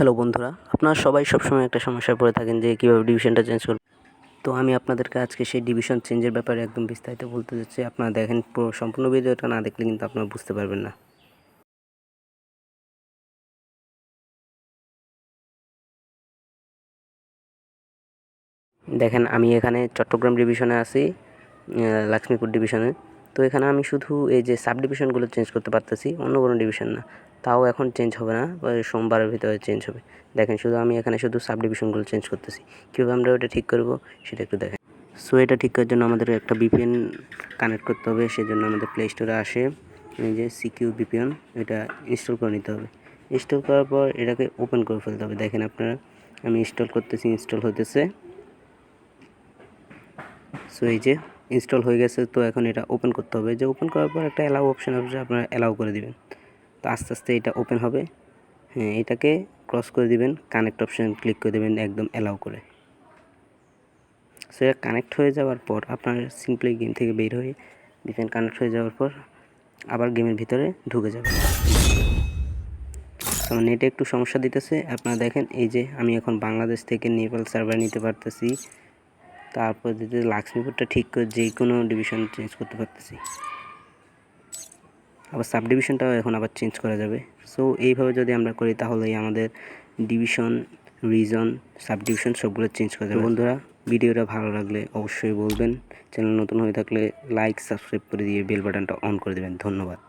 Hello বন্ধুরা, আপনারা সবাই সবসময় একটা সমস্যায় পড়ে থাকেন যে কীভাবে ডিভিশনটা চেঞ্জ করব। তো আমি আপনাদেরকে আজকে সেই ডিভিশন চেঞ্জের ব্যাপারে একদম বিস্তারিত বলতে যাচ্ছি। আপনারা দেখেন, পুরো সম্পূর্ণ ভিডিওটা না দেখলে কিন্তু আপনারা বুঝতে পারবেন না। দেখেন, আমি এখানে চট্টগ্রাম ডিভিশনে আছি, লক্ষ্মীপুর ডিভিশনে। তো এখানে আমি শুধু এই যে সাব ডিভিশনগুলো চেঞ্জ করতে পারতেছি, অন্য কোনো ডিভিশন না। তাও এখন চেঞ্জ হবে না, সোমবারের ভিতরে চেঞ্জ হবে। দেখেন, শুধু আমি এখানে শুধু সাব ডিভিশনগুলো চেঞ্জ করতেছি। কীভাবে আমরা ওটা ঠিক করব সেটা একটু দেখেন। সো এটা ঠিক করার জন্য আমাদের একটা ভিপিএন কানেক্ট করতে হবে। সেজন্য আমাদের প্লে স্টোরে আসে এই যে সিকিউ ভিপিএন, এটা ইনস্টল করে নিতে হবে। ইনস্টল করার পর এটাকে ওপেন করে ফেলতে হবে। দেখেন আপনারা, আমি ইনস্টল করতেছি, ইনস্টল হতেছে। সো এই যে ইনস্টল হয়ে গেছে। তো এখন এটা ওপেন করতে হবে। যে ওপেন করার পর একটা অ্যালাউ অপশান আসবে, আপনারা অ্যালাউ করে দিবেন। তো আস্তে আস্তে এটা ওপেন হবে। হ্যাঁ, এটাকে ক্রস করে দিবেন, কানেক্ট অপশান ক্লিক করে দেবেন একদম অ্যালাউ করে। সো এটা কানেক্ট হয়ে যাওয়ার পর আপনার সিম্পলি গেম থেকে বের হয়ে ভিপিএন কানেক্ট হয়ে যাওয়ার পর আবার গেমের ভিতরে ঢুকে যাবেন। তো নেটে একটু সমস্যা দিতেছে, আপনারা দেখেন। এই যে আমি এখন বাংলাদেশ থেকে নেপাল সার্ভার নিতে পারতেছি। তারপর যদি লক্ষ্মীপুরটা ঠিক করে যে কোনো ডিভিশন চেঞ্জ করতে পারতেছি। আবার সাব ডিভিশনটাও এখন আবার চেঞ্জ করা যাবে। সো এইভাবে যদি আমরা করি তাহলেই আমাদের ডিভিশন, রিজন, সাব ডিভিশন সবগুলো চেঞ্জ করা যাবে। বন্ধুরা, ভিডিওটা ভালো লাগলে অবশ্যই বলবেন। চ্যানেল নতুন হয়ে থাকলে লাইক, সাবস্ক্রাইব করে দিয়ে বেল বাটনটা অন করে দেবেন। ধন্যবাদ।